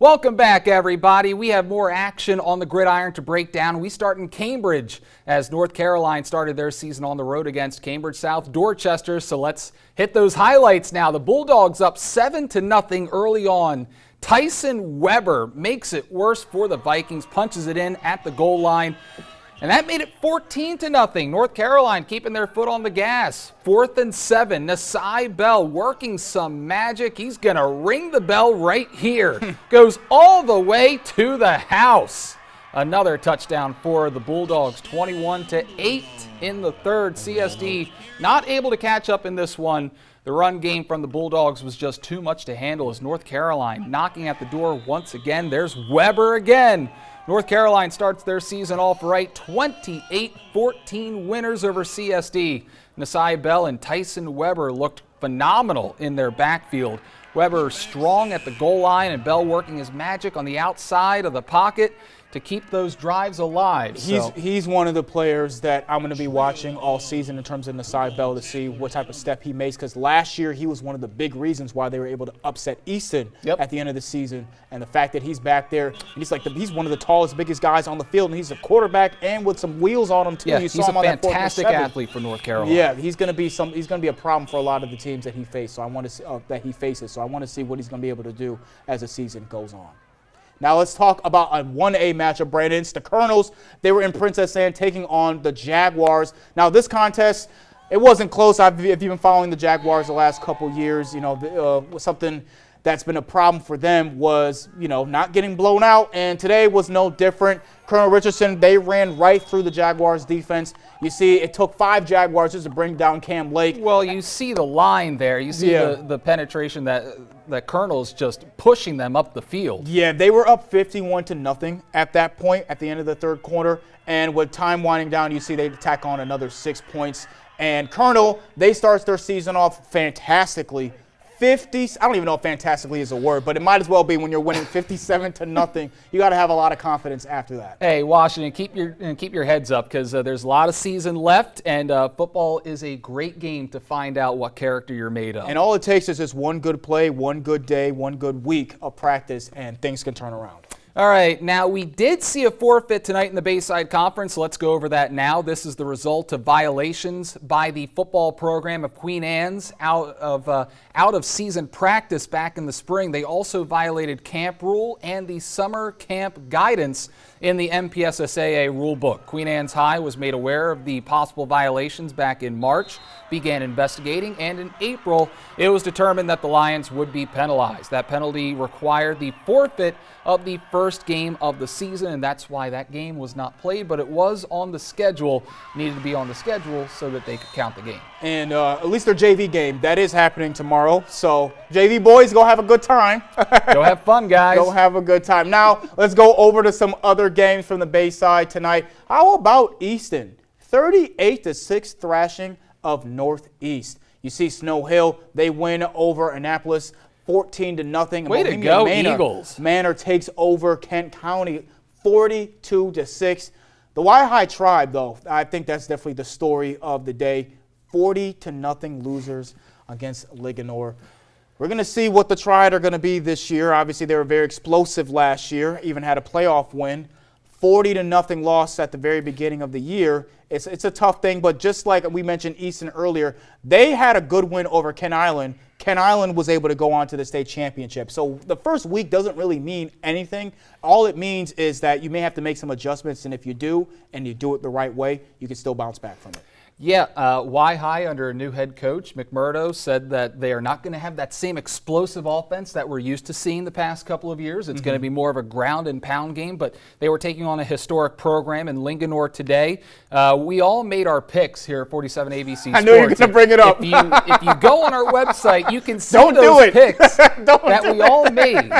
Welcome back, everybody. We have more action on the gridiron to break down. We start in Cambridge as North Carolina started their season on the road against Cambridge South Dorchester. So let's hit those highlights now. The Bulldogs up 7-0 early on. Tyson Weber makes it worse for the Vikings, punches it in at the goal line. And that made it 14-0. North Carolina keeping their foot on the gas. 4th and 7. Nasai Bell working some magic. He's going to ring the bell right here. Goes all the way to the house. Another touchdown for the Bulldogs. 21-8 in the third. CSD not able to catch up in this one. The run game from the Bulldogs was just too much to handle as North Carolina knocking at the door once again. There's Weber again. North Carolina starts their season off right, 28-14 winners over CSD. Nasai Bell and Tyson Weber looked phenomenal in their backfield. Weber strong at the goal line and Bell working his magic on the outside of the pocket to keep those drives alive. He's one of the players that I'm going to be watching all season in terms of Nasai Bell to see what type of step he makes, because last year he was one of the big reasons why they were able to upset Easton at the end of the season. And the fact that he's back there, and he's one of the tallest, biggest guys on the field, and he's a quarterback and with some wheels on him too. Yeah, he's a fantastic athlete for North Carolina. Yeah, he's going to be a problem for a lot of the teams that he faces. So I want to see what he's going to be able to do as the season goes on. Now let's talk about a 1A matchup, Brandon. It's the Colonels. They were in Princess Anne taking on the Jaguars. Now this contest, it wasn't close. If you've been following the Jaguars the last couple years, something that's been a problem for them was, not getting blown out. And today was no different. Colonel Richardson, they ran right through the Jaguars defense. You see, it took 5 Jaguars just to bring down Cam Lake. Well, you see the line there. You see the penetration that Colonel's just pushing them up the field. Yeah, they were up 51-0 at that point at the end of the third quarter. And with time winding down, you see they tack on another 6 points. And Colonel, they start their season off fantastically. I don't even know if fantastically is a word, but it might as well be when you're winning 57-0. You got to have a lot of confidence after that. Hey, Washington, keep your heads up because there's a lot of season left, and football is a great game to find out what character you're made of. And all it takes is just one good play, one good day, one good week of practice, and things can turn around. All right, now we did see a forfeit tonight in the Bayside Conference, so let's go over that now. This is the result of violations by the football program of Queen Anne's out of season practice back in the spring. They also violated camp rule and the summer camp guidance in the MPSSAA rule book. Queen Anne's High was made aware of the possible violations back in March, began investigating, and in April it was determined that the Lions would be penalized. That penalty required the forfeit of the first game of the season, and that's why that game was not played, but it was on the schedule, needed to be on the schedule so that they could count the game. And at least their JV game, that is happening tomorrow. So JV boys, go have a good time. Go have fun, guys. Go have a good time. Now let's go over to some other games from the Bayside tonight. How about Easton? 38-6 thrashing of Northeast. You see Snow Hill, they win over Annapolis 14-0. Way to go, Eagles. Manor takes over Kent County 42-6. The Y-High Tribe, though, I think that's definitely the story of the day. 40-0 losers against Ligonor. We're going to see what the Triad are going to be this year. Obviously, they were very explosive last year, even had a playoff win. 40-0 loss at the very beginning of the year. It's a tough thing, but just like we mentioned Easton earlier, they had a good win over Kent Island. Kent Island was able to go on to the state championship. So the first week doesn't really mean anything. All it means is that you may have to make some adjustments, and if you do, and you do it the right way, you can still bounce back from it. Yeah, Y-High under a new head coach, McMurdo, said that they are not going to have that same explosive offense that we're used to seeing the past couple of years. It's going to be more of a ground and pound game, but they were taking on a historic program in Linganore today. We all made our picks here at 47 ABC Sports. I knew you were going to bring it up. If you go on our website, you can see those picks that we all made.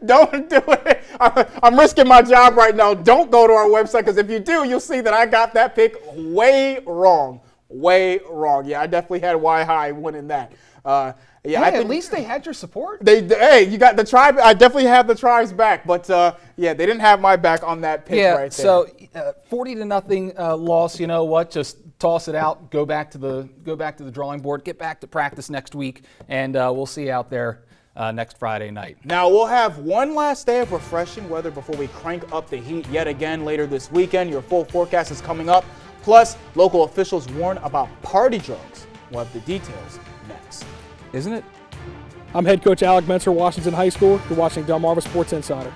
Don't do it. I'm risking my job right now. Don't go to our website, because if you do, you'll see that I got that pick way wrong. Way wrong. Yeah, I definitely had Y-High winning that. At least they had your support. Hey, you got the Tribe. I definitely have the Tribe's back, but they didn't have my back on that pick right there. So 40-0 loss. You know what? Just toss it out. Go back to the drawing board. Get back to practice next week, and we'll see you out there next Friday night. Now, we'll have one last day of refreshing weather before we crank up the heat yet again later this weekend. Your full forecast is coming up. Plus, local officials warn about party drugs. We'll have the details next. Isn't it? I'm head coach Alec Menser, Washington High School. You're watching Delmarva Sports Insider.